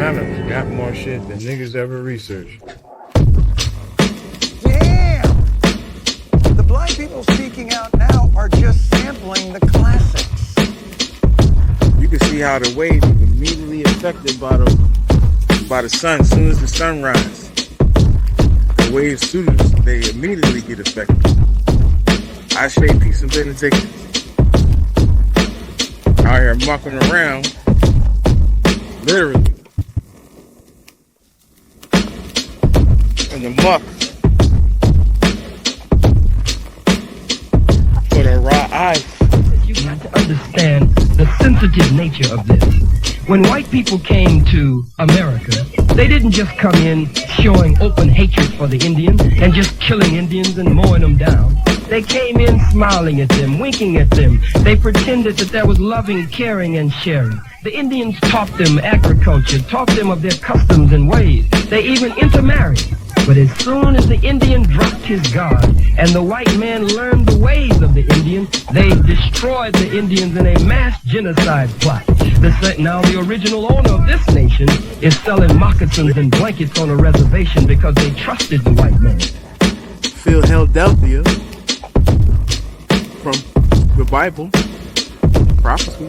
China got more shit than niggas ever researched. Damn! The blind people speaking out now are just sampling the classics. You can see how the wave is immediately affected by the sun as soon as the sun rises. The wave students, they immediately get affected. I say peace and benediction. Out here mucking around, literally. In the muck. For the raw eye. You got to understand the sensitive nature of this. When white people came to America, they didn't just come in showing open hatred for the Indians and just killing Indians and mowing them down. They came in smiling at them, winking at them. They pretended that there was loving, caring, and sharing. The Indians taught them agriculture, taught them of their customs and ways. They even intermarried. But as soon as the Indian dropped his guard and the white man learned the ways of the Indian, they destroyed the Indians in a mass genocide plot. Now the original owner of this nation is selling moccasins and blankets on a reservation because they trusted the white man. Philadelphia, from the Bible, prophecy,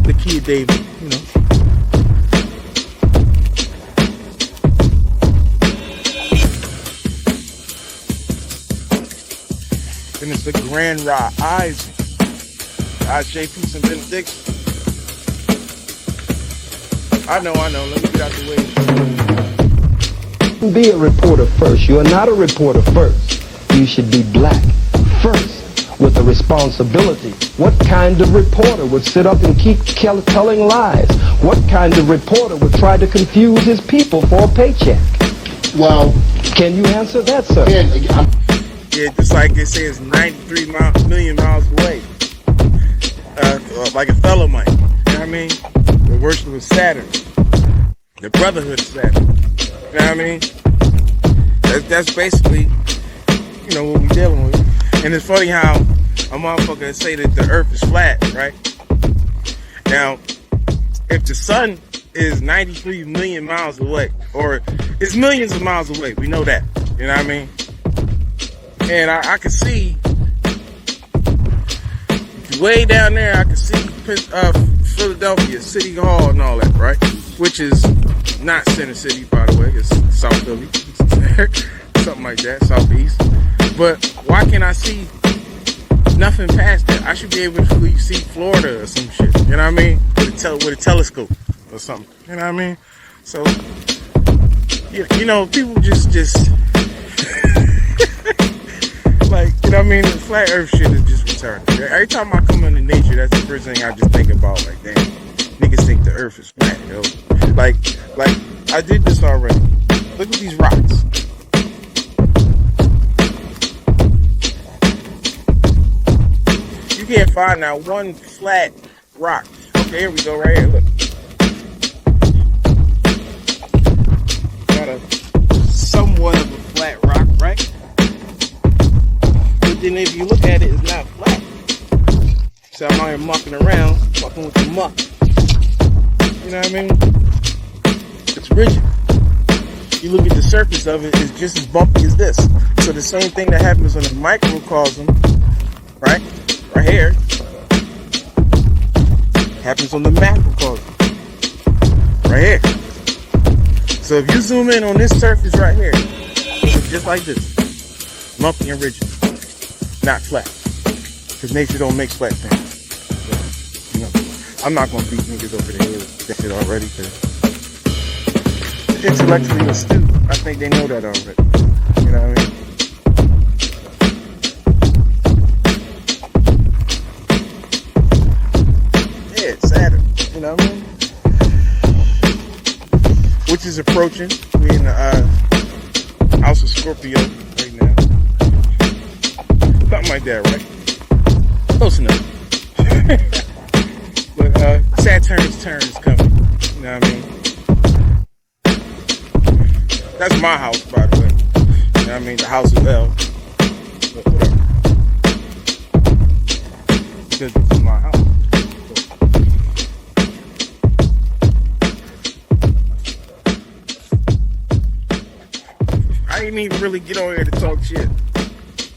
the key of David, you know. And it's the Grand Rising. I say peace and benediction. I know. Let me get out the way. Be a reporter first. You are not a reporter first. You should be black first with the responsibility. What kind of reporter would sit up and keep telling lies? What kind of reporter would try to confuse his people for a paycheck? Well, can you answer that, sir? Yeah, just like it says 93 million miles away. Like a fellow might. You know what I mean? The worship of Saturn. The brotherhood of Saturn. You know what I mean? That's basically, you know, what we're dealing with. And it's funny how a motherfucker say that the earth is flat, right? Now, if the sun is 93 million miles away, or it's millions of miles away, we know that. You know what I mean? And I can see way down there, I can see Philadelphia, City Hall and all that, right? Which is not Center City, by the way. It's South Philly. Something like that, Southeast. But why can't I see nothing past that? I should be able to see Florida or some shit. You know what I mean? With a telescope or something. You know what I mean? So, you know, people just like, you know what I mean? The flat earth shit is just retarded. Every time I come into nature, that's the first thing I just think about. Like, damn, niggas think the earth is flat, yo. Like, I did this already. Look at these rocks. You can't find now one flat rock. Okay, here we go, right here, look. Got a somewhat of a flat rock, right? But then if you look at it, it's not flat. So I'm out here mucking around, fucking with the muck. You know what I mean? It's rigid. You look at the surface of it, it's just as bumpy as this. So the same thing that happens on a microcosm, right? Right here, happens on the macrocosm. Right here. So if you zoom in on this surface right here, it's just like this. Lumpy and rigid. Not flat. Because nature don't make flat things. So, you know, I'm not going to beat niggas over the head with that shit already. Because intellectually astute, I think they know that already. You know what I mean? Yeah, it's Saturn. You know what I mean? Which is approaching. We're in the House of Scorpio right now. Something like that, right? Close enough. But Saturn's turn is coming. You know what I mean? That's my house, by the way. You know what I mean? The house of L. But whatever. Because it's my house. ain't even really get on here to talk shit.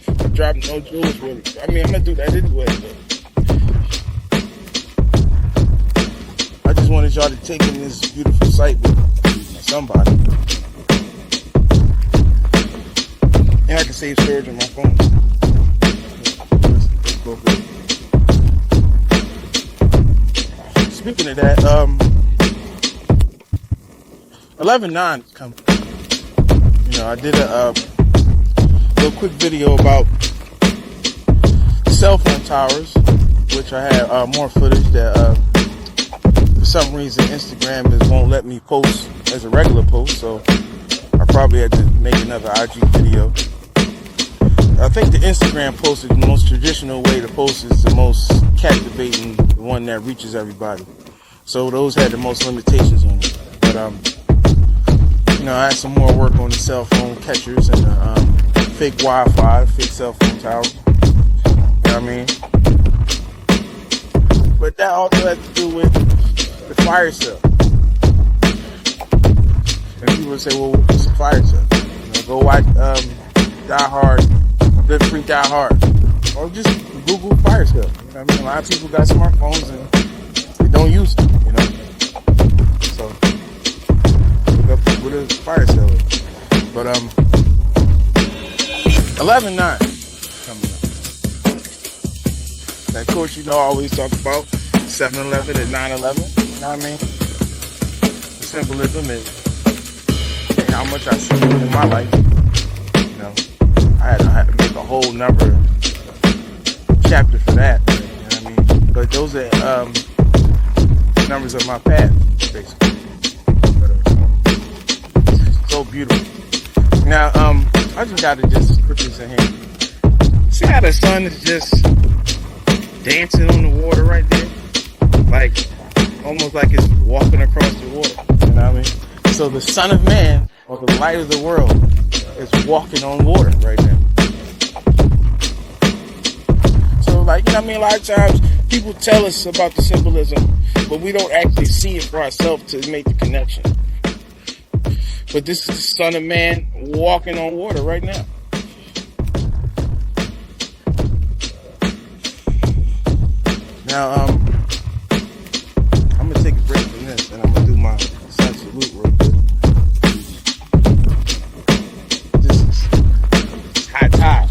I'm dropping no jewels really. I mean, I'm gonna do that anyway, but I just wanted y'all to take in this beautiful sight with somebody. And I can save storage on my phone. Let's go for it. Speaking of that, 11/9 is coming. You know, I did a little quick video about cell phone towers, which I had more footage that for some reason Instagram won't let me post as a regular post, so I probably had to make another IG video. I think the Instagram post is the most traditional way to post, is the most captivating, the one that reaches everybody. So those had the most limitations on it. But you know, I had some more work on the cell phone catchers and the fake Wi-Fi, fake cell phone towers. You know what I mean? But that also has to do with the fire cell. And people would say, well, what's a fire cell? You know, go watch Die Hard, Live Free, Die Hard. Or just Google fire cell. You know what I mean? A lot of people got smartphones and they don't use them, you know? So, look up what a fire cell is. But, 11/9 coming up. That course, you know, I always talk about 7/11 and 9/11. You know what I mean? The symbolism and how much I see it in my life. You know, I had to make a whole number chapter for that. You know what I mean? But those are numbers of my path, basically. But, so beautiful. Now, I just gotta just put this in here. See how the sun is just dancing on the water right there? Like, almost like it's walking across the water. You know what I mean? So the Son of Man, or the light of the world, is walking on water right now. So, like, you know what I mean? A lot of times, people tell us about the symbolism, but we don't actually see it for ourselves to make the connection. But this is the Son of Man walking on water right now. Now, I'm gonna take a break from this and I'm gonna do my sun salute real quick. This is high tide.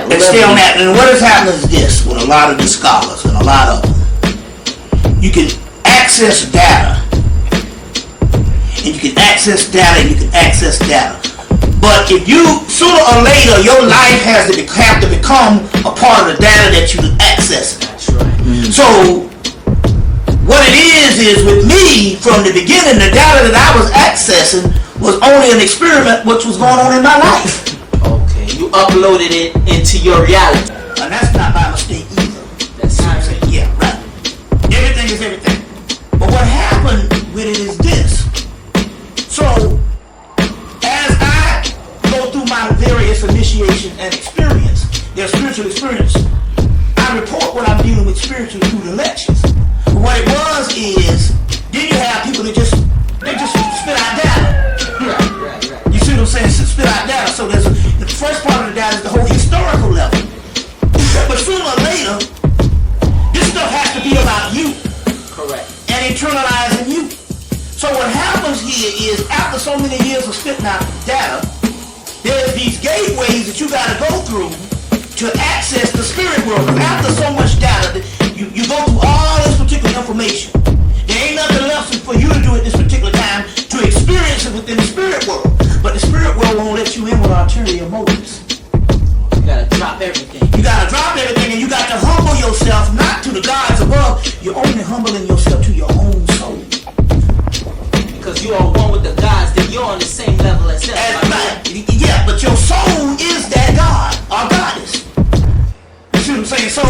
Let's stay on that. And what has happened is this with a lot of the scholars and a lot of them. You can access data. And you can access data and you can access data. But if you, sooner or later, your life has to become a part of the data that you access. That's right. Mm-hmm. So, what it is with me, from the beginning, the data that I was accessing was only an experiment which was going on in my life. You uploaded it into your reality. And that's not by mistake either. That's not right. Yeah, right. Everything is everything. But what happened with it is this. So, as I go through my various initiation and experience, their spiritual experience, I report what I'm dealing with spiritually through the lectures. But what it was is, then you have people that just spit out data. Right. You see what I'm saying? Spit out data. So the first part of the data is the whole historical level. But sooner or later, this stuff has to be about you. Correct. And internalizing you. So what happens here is, after so many years of spitting out data, there's these gateways that you got to go through to access the spirit world. Because after so much data, you go through all this particular information. There ain't nothing left for you to do at this particular time to experience it within the spirit world. But the spirit world won't let you in with ulterior motives. You gotta drop everything. You gotta drop everything, and you got to humble yourself, not to the gods above. You're only humbling yourself to your own soul. Because you are one with the gods, then you're on the same level as them. Yeah, but your soul is that god or goddess. You see what I'm saying? So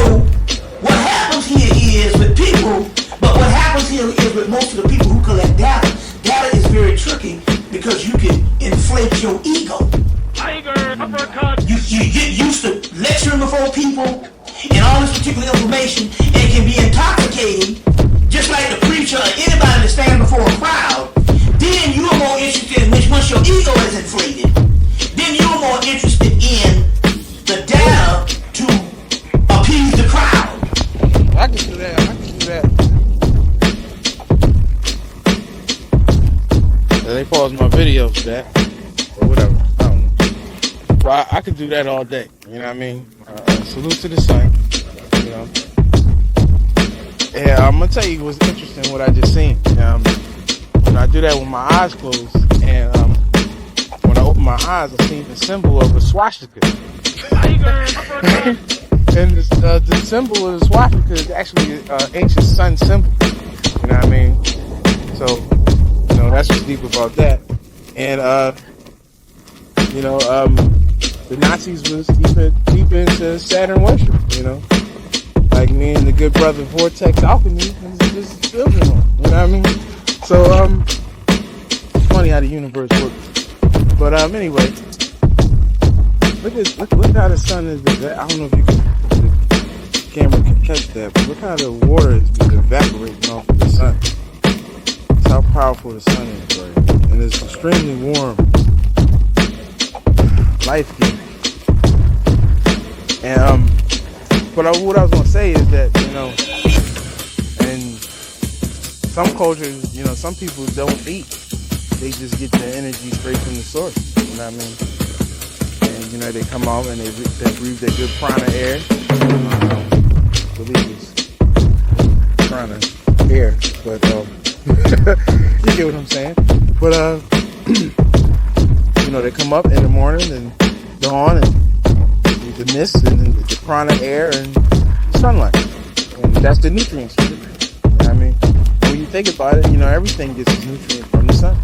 what happens here is with people, but what happens here is with most of the people who collect data. Data is very tricky because you can inflate your ego. Tiger, uppercut. You get used to lecturing before people and all once your ego is inflated, then you're more interested in the data to appease the crowd. I can do that. They paused my video for that, or whatever. I don't know. But I could do that all day. You know what I mean? Salute to the sun. You know. Yeah, I'm gonna tell you what's interesting. What I just seen. When I do that with my eyes closed, and when I open my eyes, I see the symbol of a swastika. And the symbol of the swastika is actually an ancient sun symbol. You know what I mean? So. That's what's deep about that. And, the Nazis was deep into Saturn worship, Like me and the good brother Vortex Alchemy was building on, you know what I mean? So, it's funny how the universe works. But, anyway, look how the sun is, I don't know if the camera can catch that, but look how the water is evaporating off of the sun. How powerful the sun is, right? And it's extremely warm, life-giving. And but what I was gonna say is that in some cultures, some people don't eat; they just get their energy straight from the source. You know what I mean? And they come out and they breathe that good prana air. I believe it's prana air, but you get what I'm saying? But they come up in the morning and dawn and the mist and the prana air and sunlight, and that's the nutrients for it. You know what I mean? When you think about it, everything gets its nutrient from the sun.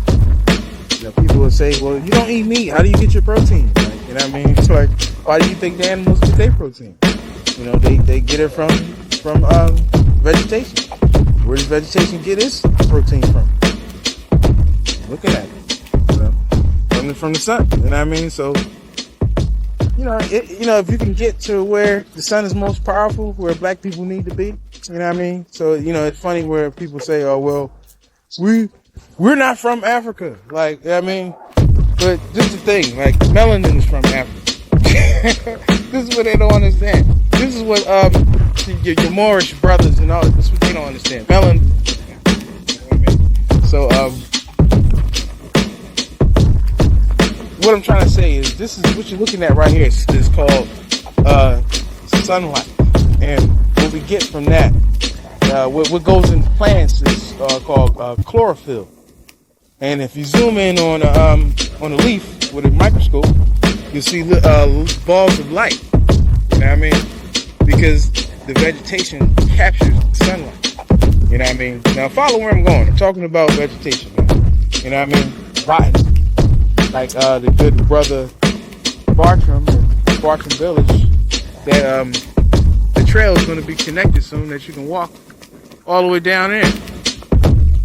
People will say, well, you don't eat meat, how do you get your protein? You know what I mean? It's like, why do you think the animals get their protein? They get it from vegetation. Where does vegetation get its protein from? Looking at it, from the sun. You know what I mean? So, if you can get to where the sun is most powerful, where black people need to be, you know what I mean? So, it's funny where people say, oh, well, we're not from Africa. Like, I mean, but this is the thing, like, melanin is from Africa. This is what they don't understand. This is what, your Moorish brothers and all, this is what they don't understand. Melanin. You know what I mean? So, what I'm trying to say is, this is what you're looking at right here. It's called sunlight, and what we get from that, what goes in plants is called chlorophyll. And if you zoom in on a leaf with a microscope, you'll see balls of light. You know what I mean? Because the vegetation captures sunlight. You know what I mean? Now follow where I'm going. I'm talking about vegetation, man. You know what I mean? Botany. Like the good brother Bartram Village, that the trail is going to be connected soon, that you can walk all the way down there.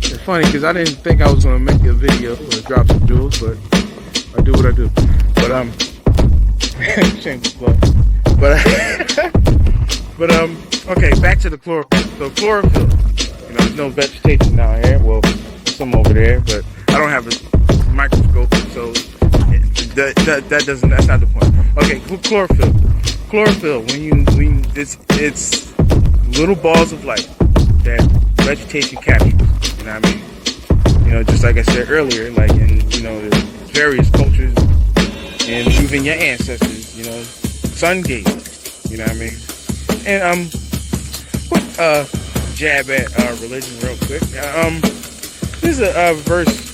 It's funny because I didn't think I was going to make a video or drop some jewels, but I do what I do. But shameless plug. But okay, back to the chlorophyll. So chlorophyll, there's no vegetation down here. Well, there's some over there, but I don't have a microscope, so that doesn't. That's not the point. Okay, chlorophyll. Chlorophyll. When it's little balls of light that vegetation captures. You know what I mean? Just like I said earlier, like in there's various cultures and even your ancestors. Sun gazers. You know what I mean? And quick jab at religion real quick. There's a verse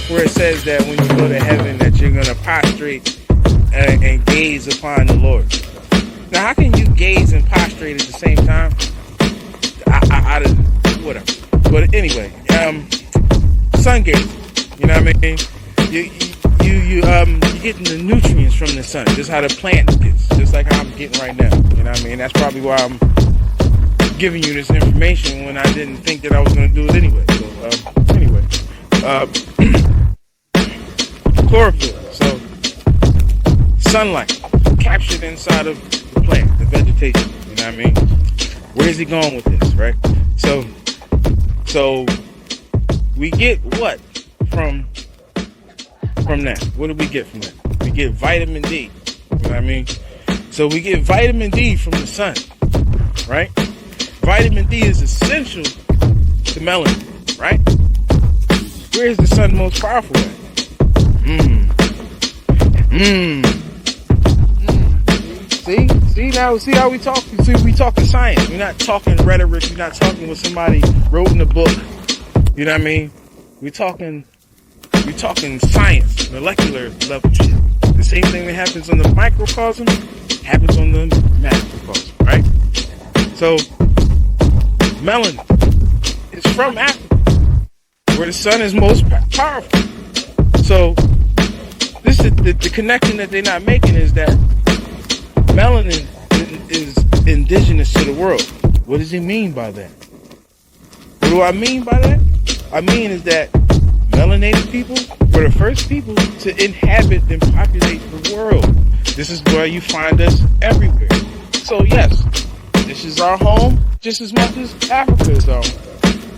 where it says that when you go to heaven that you're going to prostrate and gaze upon the Lord. Now, how can you gaze and prostrate at the same time? Whatever. But anyway, sun gazing. You know what I mean? You getting the nutrients from the sun, just how the plant gets, just like how I'm getting right now. You know what I mean? That's probably why I'm giving you this information when I didn't think that I was going to do it anyway. So, chlorophyll. So, sunlight captured inside of the plant, the vegetation. You know what I mean? Where is he going with this, right? So we get what from from that? What do we get from that? We get vitamin D. You know what I mean? So we get vitamin D from the sun, right? Vitamin D is essential to melanin, right? Where is the sun most powerful at? See how we talk? See, we talking science. We're not talking rhetoric. We're not talking what somebody wrote in the book. You know what I mean? We're talking science, molecular level shit. The same thing that happens on the microcosm happens on the macrocosm, right? So, melanin is from Africa, where the sun is most powerful. So, this is the connection that they're not making is that melanin is indigenous to the world. What does he mean by that? What do I mean by that? I mean is that melanated people were the first people to inhabit and populate the world. This is where you find us everywhere. So yes, this is our home just as much as Africa is our home.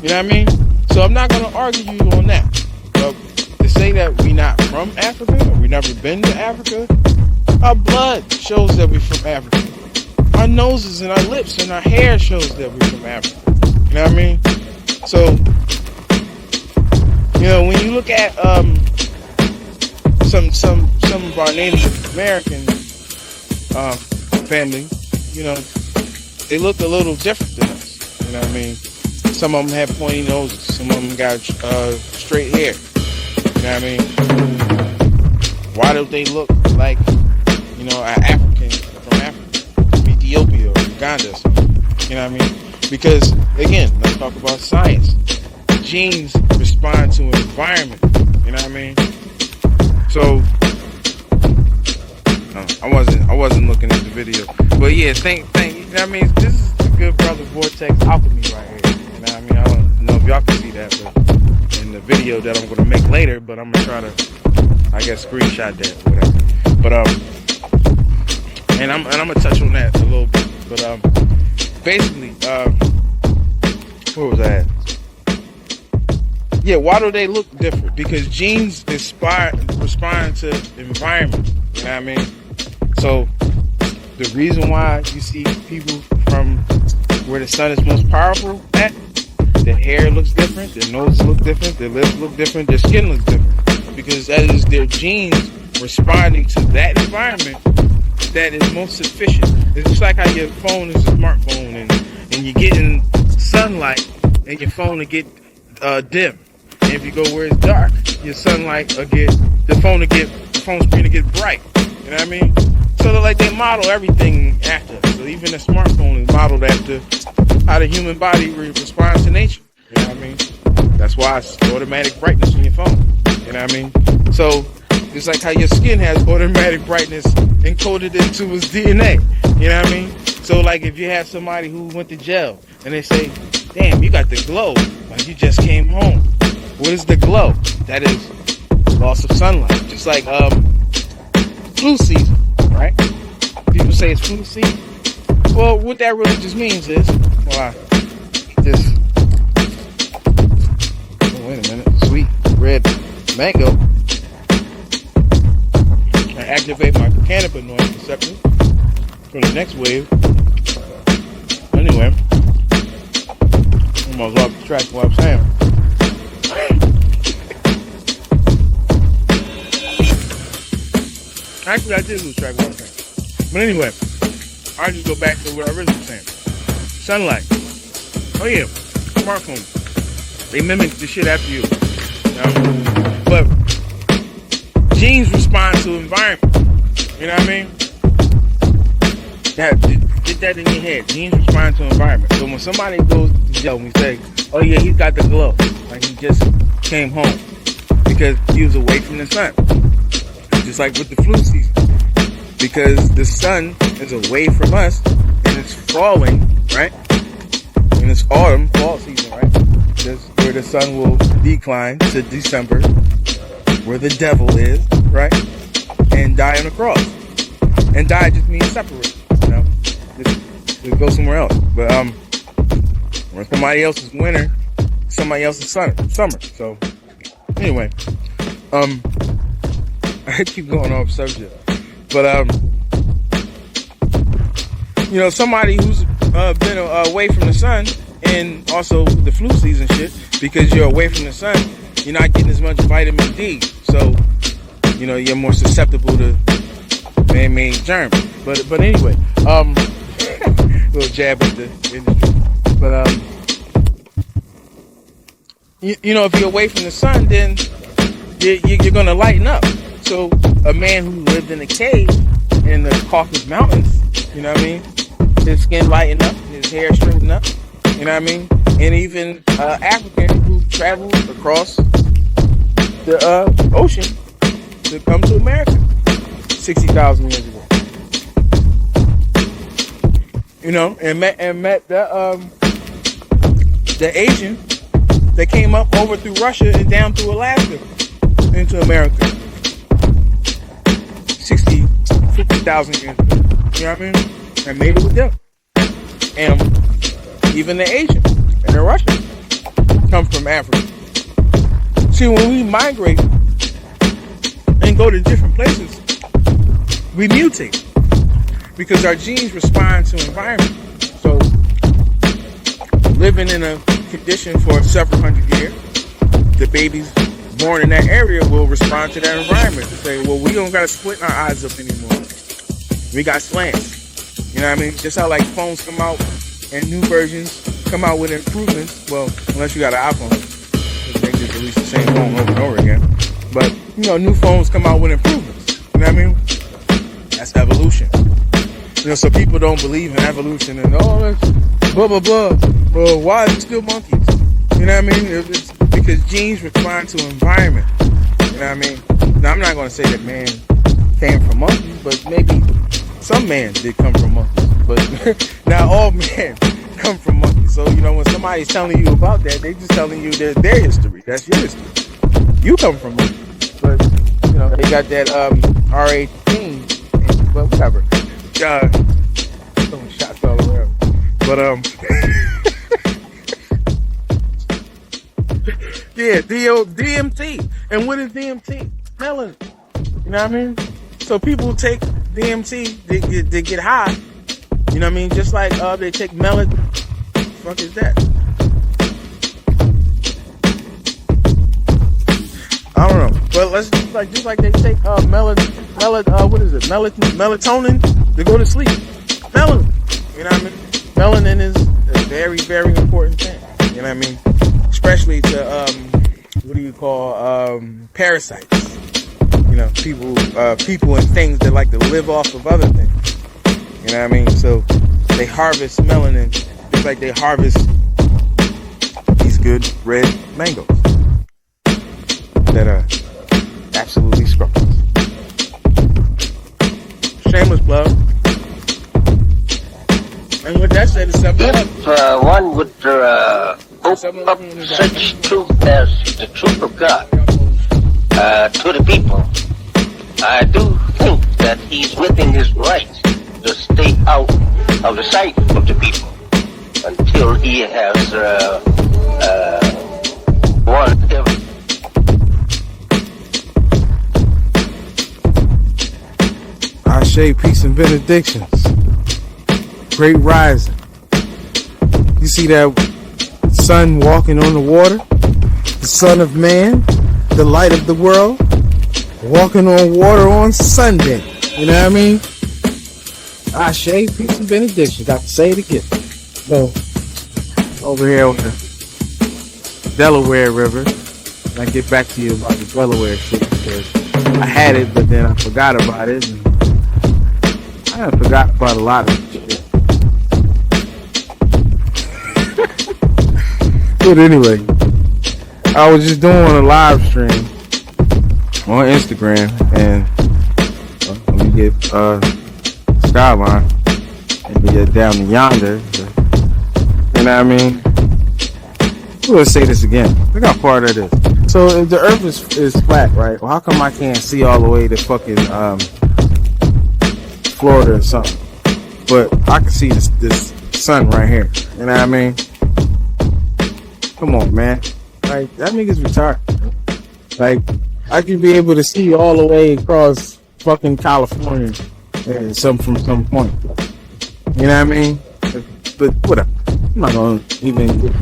You know what I mean? So I'm not going to argue you on that. But to say that we're not from Africa, or we never been to Africa, our blood shows that we're from Africa. Our noses and our lips and our hair shows that we're from Africa. You know what I mean? So, you know, when you look at some of our Native American family, you know, they look a little different than us. You know what I mean? Some of them have pointy noses. Some of them got straight hair. You know what I mean? Why don't they look like, you know, an African from Africa, from Ethiopia or Uganda or something? You know what I mean? Because, again, let's talk about science. Genes respond to an environment. You know what I mean? So, I wasn't looking at the video. But yeah, you know what I mean? This is the good brother Vortex alchemy right here. You know what I mean? I don't know if y'all can see that, but in the video that I'm going to make later, but I'm going to try to, I guess, screenshot that or whatever. But, and I'm going to touch on that a little bit. But, basically, where was I at? Yeah, why do they look different? Because genes respond to environment. You know what I mean? So, the reason why you see people from where the sun is most powerful at, their hair looks different, their noses look different, their lips look different, their skin looks different. Because that is their genes responding to that environment that is most sufficient. It's just like how your phone is a smartphone and you're getting sunlight and your phone will get dim. And if you go where it's dark, your sunlight will get, the phone screen will get bright. You know what I mean? So like they model everything after. So even a smartphone is modeled after how the human body responds to nature. You know what I mean? That's why it's automatic brightness in your phone. You know what I mean? So it's like how your skin has automatic brightness encoded into its DNA. You know what I mean? So like if you have somebody who went to jail and they say, damn, you got the glow, like you just came home. What is the glow? That is loss of sunlight. Just like flu season, right? People say it's flu season. Well, what that really just means is, well, wait a minute, sweet red mango. I activate my cannabinoid receptor for the next wave. Anyway, I'm almost off the track what I'm saying. Actually, I did lose track of what I'm saying. But anyway, I'll just go back to what I originally was saying. Sunlight. Oh yeah, smartphone. They mimic the shit after you. But genes respond to environment. You know what I mean? Get that in your head. Genes respond to environment. So when somebody goes to jail and we say, oh yeah, he's got the glow, like he just came home because he was away from the sun. Just like with the flu season. Because the sun is away from us and it's falling, right? And it's autumn, fall season, right? That's where the sun will decline to December, where the devil is, right? And die on the cross. And die just means separate, you know? Just go somewhere else. But when somebody else is winter, somebody else is summer. So anyway, I keep going off subject. But, you know, somebody who's been away from the sun, and also the flu season shit, because you're away from the sun, you're not getting as much vitamin D. So, you know, you're more susceptible to man-made germs. But anyway, little jab at the industry. But, you know, if you're away from the sun, then you're going to lighten up. So a man who lived in a cave in the Caucasus Mountains, you know what I mean? His skin lightened up, his hair straightened up, you know what I mean? And even African who traveled across the ocean to come to America 60,000 years ago. You know, and met the Asian that came up over through Russia and down through Alaska into America 50,000 years ago. You know what I mean? And made it with them. And even the Asians and the Russians come from Africa. See, when we migrate and go to different places, we mutate because our genes respond to environment. So, living in a condition for several hundred years, the babies born in that area will respond to that environment. Say, well, we don't gotta split our eyes up anymore. We got slants. You know what I mean? Just how like phones come out and new versions come out with improvements. Well, unless you got an iPhone, they just release the same phone over and over again. But you know, new phones come out with improvements. You know what I mean? That's evolution. You know, so people don't believe in evolution and that's blah blah blah. Well, why is it still monkeys? You know what I mean? It's because genes respond to environment. You know what I mean? Now, I'm not going to say that man came from monkeys, but maybe some man did come from monkeys. But not all men come from monkeys. So, you know, when somebody's telling you about that, they just telling you their history. That's your history. You come from monkeys. But, you know, they got that R18, but whatever. Throwing shots all around. But, yeah, DMT. And what is DMT? Melanin. You know what I mean? So people take DMT, they get high. You know what I mean? Just like they take melanin. What the fuck is that? I don't know. But let's just like they take melatonin to go to sleep. Melanin. You know what I mean? Melanin is a very, very important thing. You know what I mean? Especially to parasites. You know, people and things that like to live off of other things. You know what I mean? So they harvest melanin just like they harvest these good red mangoes that are absolutely scrumptious. Shameless plug. And with that said, it's something. If one would open up such truth as the truth of God to the people, I do think that he's within his right to stay out of the sight of the people until he has won heaven. Ashe, peace and benedictions. Great rising. You see that sun walking on the water? The Son of Man, the light of the world, walking on water on Sunday. You know what I mean? Ashe, peace and benediction. Got to say it again. So, over here on the Delaware River, and I get back to you about the Delaware shit because I had it, but then I forgot about it. And I forgot about a lot of shit. But anyway, I was just doing a live stream on Instagram, and we get skyline and we get down to yonder. You know what I mean? We'll say this again. Look how far that is. So if the Earth is flat, right? Well, how come I can't see all the way to fucking Florida or something? But I can see this sun right here. You know what I mean? Come on, man. Like, that nigga's retarded. Like, I could be able to see all the way across fucking California from some point. You know what I mean? But whatever. I'm not gonna even get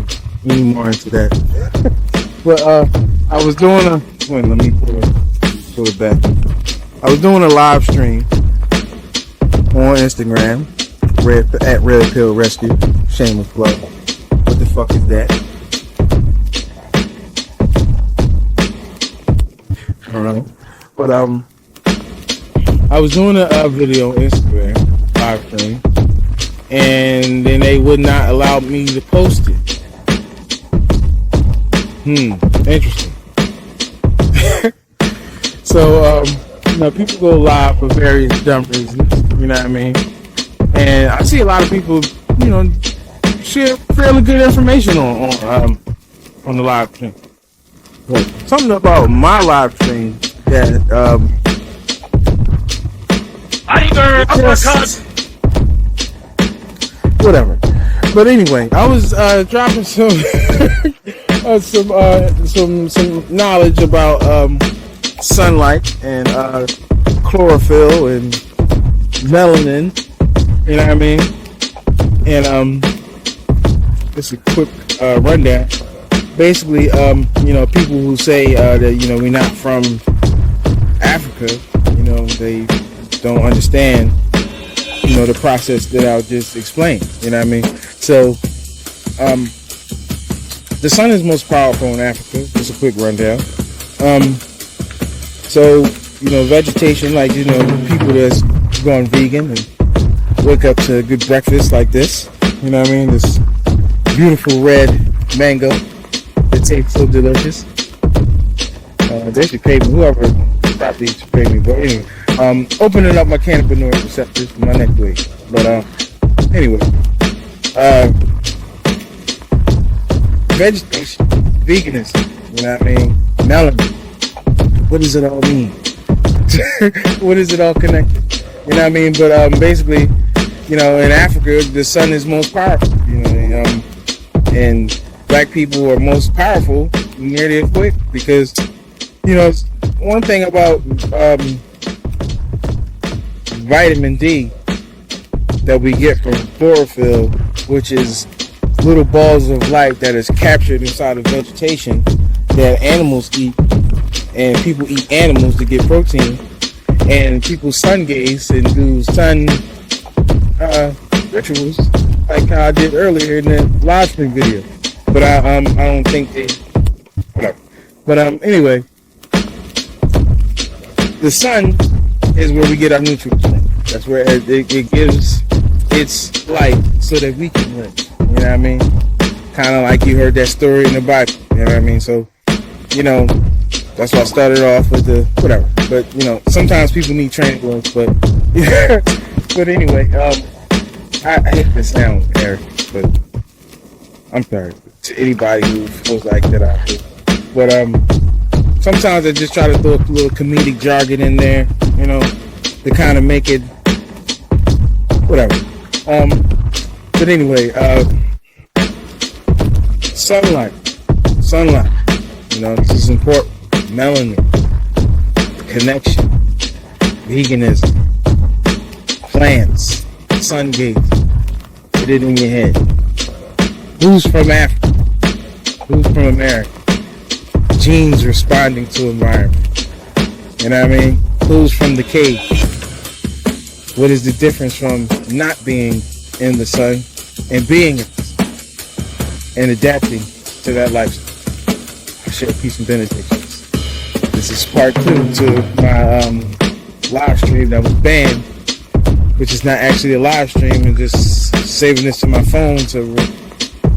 any more into that. But I was doing let me pull it back. I was doing a live stream on Instagram at Red Pill Rescue. Shameless plug. What the fuck is that? I don't know. But I was doing a video on Instagram live stream, and then they would not allow me to post it. Interesting. So people go live for various dumb reasons. You know what I mean? And I see a lot of people, share fairly good information on the live stream. But something about my live stream that whatever. But anyway, I was dropping some some knowledge about sunlight and chlorophyll and melanin. You know what I mean? And just a quick rundown. Basically, people who say that we're not from Africa, they don't understand the process that I'll just explain. You know what I mean? So the sun is most powerful in Africa. Just a quick rundown. So vegetation, like people that's gone vegan and wake up to a good breakfast like this. You know what I mean? This beautiful red mango that tastes so delicious. They should pay me. Whoever bought these should pay me. But anyway, opening up my cannabinoid receptors for my neck bleed. But anyway, vegetation, veganism. You know what I mean? Melanin. What does it all mean? What is it all connected? You know what I mean? But basically, in Africa, the sun is most powerful. And black people are most powerful near the equator because, one thing about vitamin D that we get from chlorophyll, which is little balls of light that is captured inside of vegetation that animals eat, and people eat animals to get protein, and people sun gaze and do sun rituals like how I did earlier in the live stream video. But I don't think they whatever. But anyway, the sun is where we get our nutrients from. That's where it gives its light so that we can live. You know what I mean? Kind of like you heard that story in the Bible. You know what I mean? So, that's why I started off with the whatever. But sometimes people need training wheels. But but anyway, I hate to sound arrogant, but I'm sorry to anybody who feels like that I do. But sometimes I just try to throw a little comedic jargon in there, to kind of make it whatever. But anyway, sunlight. This is important. Melanin, connection, veganism, plants, sun gaze. Put it in your head. Who's from Africa? Who's from America? Genes responding to environment. You know what I mean? Who's from the cave? What is the difference from not being in the sun and being in the sun and adapting to that lifestyle? I share peace and benedictions. This is part 2 to my live stream that was banned, which is not actually a live stream, and just saving this to my phone to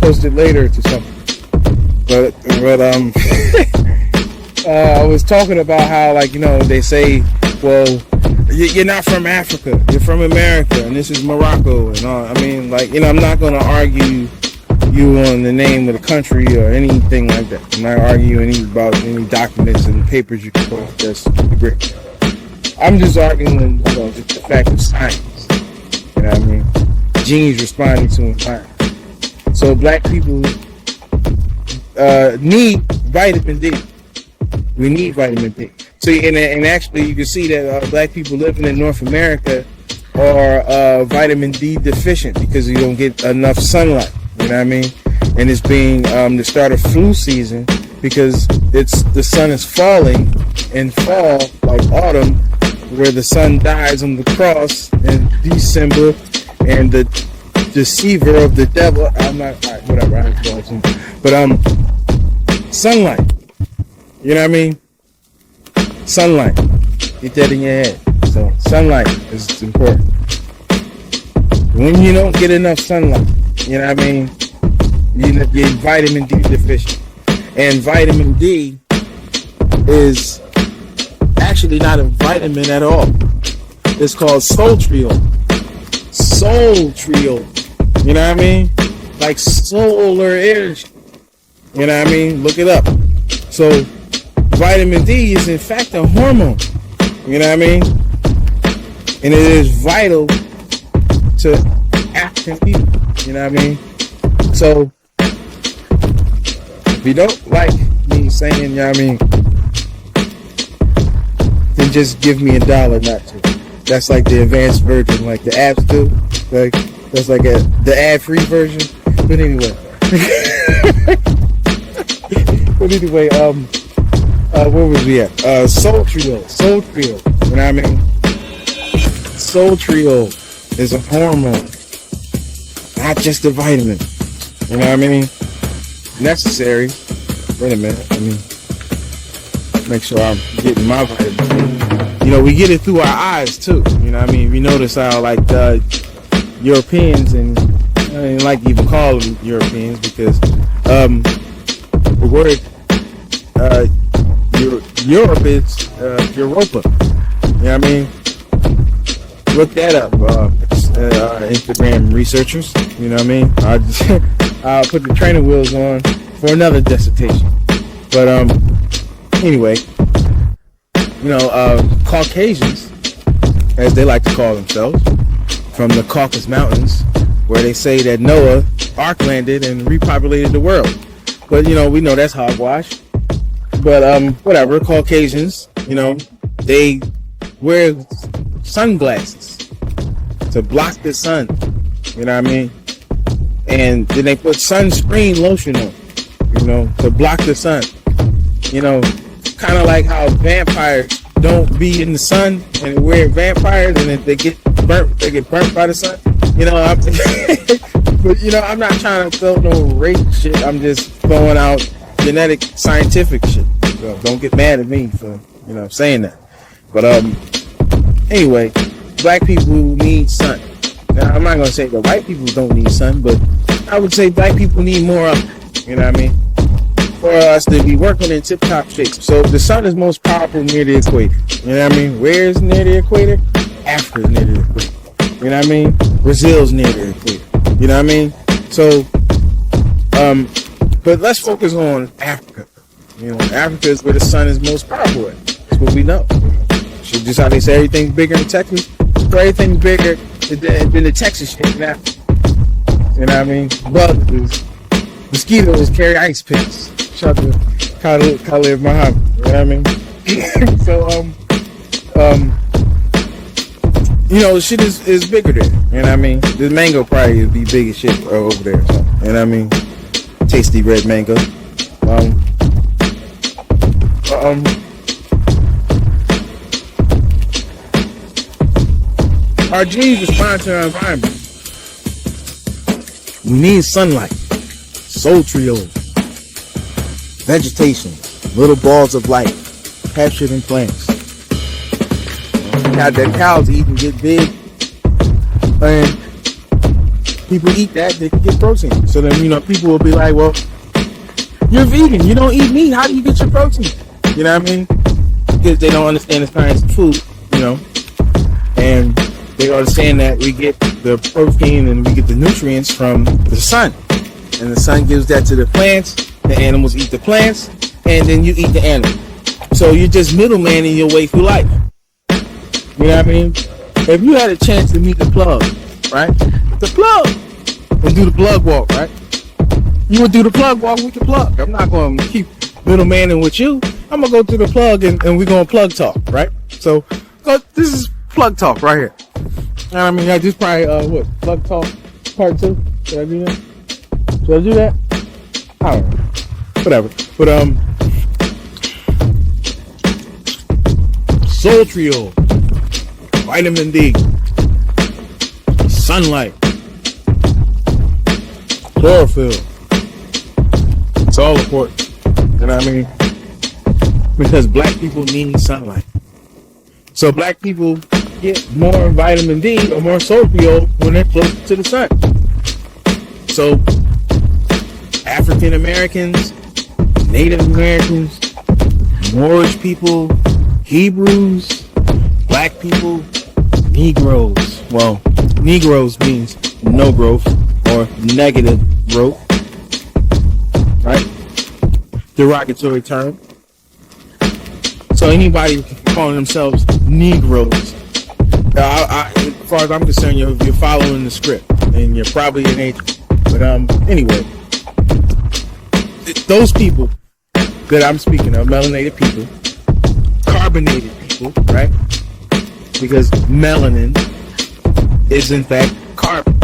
post it later to something. But I was talking about how, they say, well, you're not from Africa, you're from America, and this is Morocco, and all. I mean, I'm not going to argue you on the name of the country or anything like that. I'm not arguing about any documents and papers you can post. That's great. I'm just arguing, just the fact of science. You know what I mean? Genes responding to environment. So black people need vitamin D. We need vitamin D. So, and actually, you can see that black people living in North America are vitamin D deficient because you don't get enough sunlight. You know what I mean? And it's being the start of flu season because the sun is falling in fall, like autumn, where the sun dies on the cross in December, and the deceiver of the devil. I'm not, all right, whatever. I have to go on, but sunlight. You know what I mean? Sunlight. Get that in your head. So sunlight is important. When you don't get enough sunlight, you know what I mean, you're vitamin D deficient. And vitamin D is actually not a vitamin at all. It's called Soultriol. Soultriol. You know what I mean? Like solar energy. You know what I mean? Look it up. So vitamin D is in fact a hormone. You know what I mean? And it is vital to African people. You know what I mean? So if you don't like me saying, you know what I mean, then just give me $1 not to. That's like the advanced version, like the apps do. Like that's like the ad-free version. But anyway. Where was we at? Soultriol. You know what I mean? Soultriol is a hormone, not just a vitamin. You know what I mean? Necessary. Wait a minute. Let me make sure I'm getting my vitamin. You know, we get it through our eyes too. You know what I mean? We notice how like Europeans, and I don't like to even call them Europeans because the word Europe is Europa. You know what I mean? Look that up, Instagram researchers. You know what I mean? I'll put the training wheels on for another dissertation. But anyway, you know, Caucasians, as they like to call themselves, from the Caucasus Mountains, where they say that Noah ark landed and repopulated the world. But you know, we know that's hogwash. But whatever, Caucasians, you know, they wear sunglasses to block the sun. You know what I mean? And then they put sunscreen lotion on, you know, to block the sun. You know, kind of like how vampires don't be in the sun and wear vampires, and if they get burnt by the sun. You know, but you know, I'm not trying to throw no rape shit. I'm just throwing out genetic, scientific shit. So don't get mad at me for, you know, saying that. But anyway, black people need sun. Now, I'm not gonna say that white people don't need sun, but I would say black people need more of it. You know what I mean? For us to be working in tip-top shape. So the sun is most powerful near the equator. You know what I mean? Where is near the equator? Africa's near the equator. You know what I mean? Brazil's near the equator. You know what I mean? So, but let's focus on Africa. You know, Africa is where the sun is most powerful at. That's what we know. So just how they say everything's bigger in Texas, so everything's bigger than the Texas shit in Africa. You know what I mean? Bugs, mosquitoes carry ice picks. Shout out to Khalid Realize. You know what I mean? So, you know, the shit is bigger there. You know what I mean? The mango probably would be big as shit over there. So, you know what I mean? Tasty red mango. Our genes respond to our environment. We need sunlight, Soultriol, vegetation, little balls of light captured in plants. Now that cows eat and get big, and people eat that, they can get protein. So then, you know, people will be like, well, you're vegan, you don't eat meat, how do you get your protein? You know what I mean? Because they don't understand the science of food, you know, and they understand that we get the protein and we get the nutrients from the sun, and the sun gives that to the plants. The animals eat the plants, and then you eat the animal. So you're just middlemaning your way through life. You know what I mean? If you had a chance to meet the plug, right? The plug, and do the plug walk, right? You would do the plug walk with the plug. I'm not going to keep middlemaning with you. I'm gonna go to the plug and we're gonna plug talk, right? So, this is plug talk right here. And I mean, I just probably plug talk part 2. Should I do that? Should I do that? I don't know. Whatever. But Soul Trio, vitamin D, sunlight, chlorophyll. It's all important. You know what I mean? Because black people need sunlight. So black people get more vitamin D or more Soul Trio when they're close to the sun. So African Americans, Native Americans, Moorish people, Hebrews, black people, Negroes. Well, Negroes means no growth or negative growth, right? Derogatory term. So anybody calling themselves Negroes, as far as I'm concerned, you're following the script, and you're probably an agent. But anyway, those people that I'm speaking of, melanated people, carbonated people, right? Because melanin is in fact carbon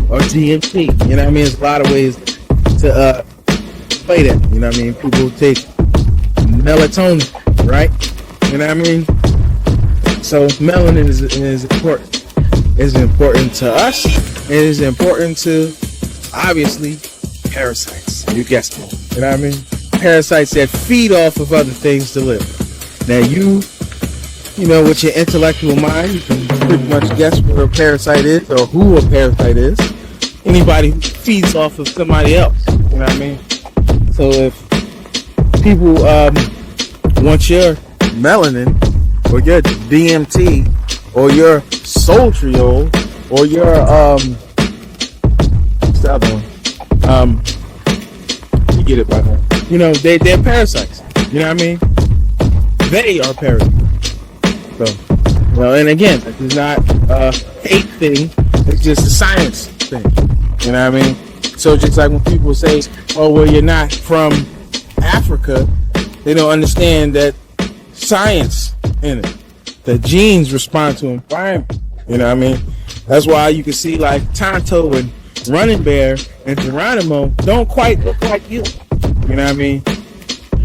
or DMT. You know what I mean? There's a lot of ways to play that. You know what I mean? People take melatonin, right? You know what I mean? So melanin is important. It's important to us. It is important to, obviously, parasites. You guessed it. You know what I mean? Parasites that feed off of other things to live. Now you know, with your intellectual mind, you can pretty much guess what a parasite is or who a parasite is. Anybody who feeds off of somebody else. You know what I mean? So if people want your melanin or your DMT or your Soul Trio or your what's the other one? You get it by now. You know, they're parasites. You know what I mean? They are parasites. So, well, and again, this is not a hate thing. It's just a science thing. You know what I mean? So just like when people say, "Oh, well, you're not from Africa," they don't understand that science in it. The genes respond to environment. You know what I mean? That's why you can see like Tonto and Running Bear and Geronimo don't quite look like you. You know what I mean?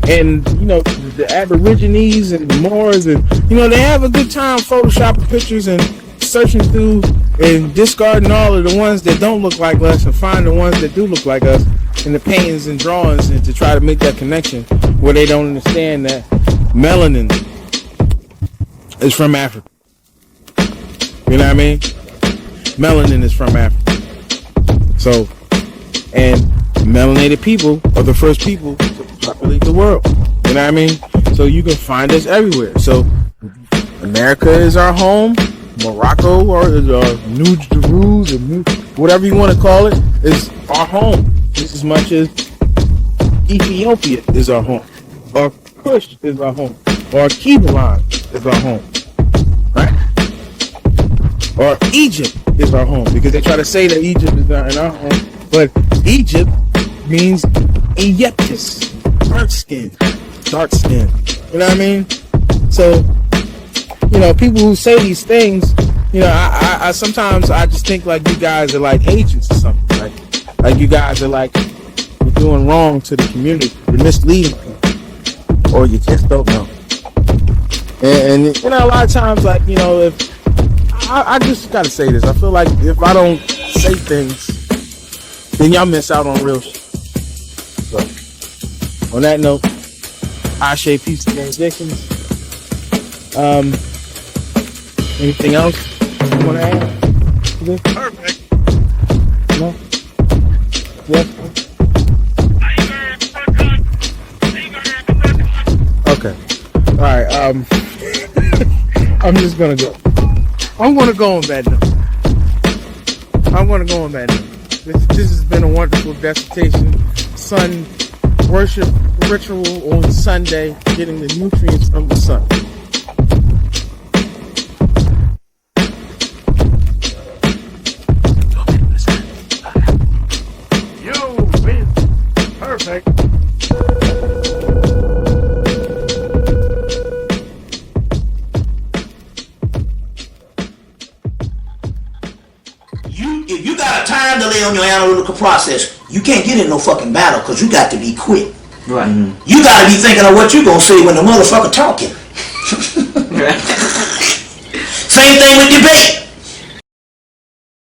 And, you know, the Aborigines and the Moors, and, you know, they have a good time photoshopping pictures and searching through and discarding all of the ones that don't look like us and find the ones that do look like us in the paintings and drawings, and to try to make that connection where they don't understand that melanin is from Africa. You know what I mean? Melanin is from Africa. So, and melanated people are the first people to populate the world. You know what I mean? So you can find us everywhere. So America is our home. Morocco or New Jerusalem, or whatever you want to call it, is our home. Just as much as Ethiopia is our home, or Kush is our home, or Kibalan is our home, right? Or Egypt is our home, because they try to say that Egypt is not in our home, but Egypt means Egyptus, dark skin. You know what I mean? So, you know, people who say these things, you know, I sometimes I just think like you guys are like agents or something, like you guys are like, you're doing wrong to the community, you're misleading people, or you just don't know. And you know, a lot of times, like, you know, if I just gotta say this, I feel like if I don't say things, then y'all miss out on real shit. So, on that note, Ashe, peace and benedictions. Anything else you want to add? Perfect. No? Yes? Okay. Alright, I'm just gonna go. I'm gonna go on that note. This has been a wonderful dissertation. Sun worship ritual on Sunday, getting the nutrients from the sun. Perfect. if you got a time delay on your analytical process, you can't get in no fucking battle because you got to be quick. Right. You got to be thinking of what you gonna say when the motherfucker talking. Same thing with debate.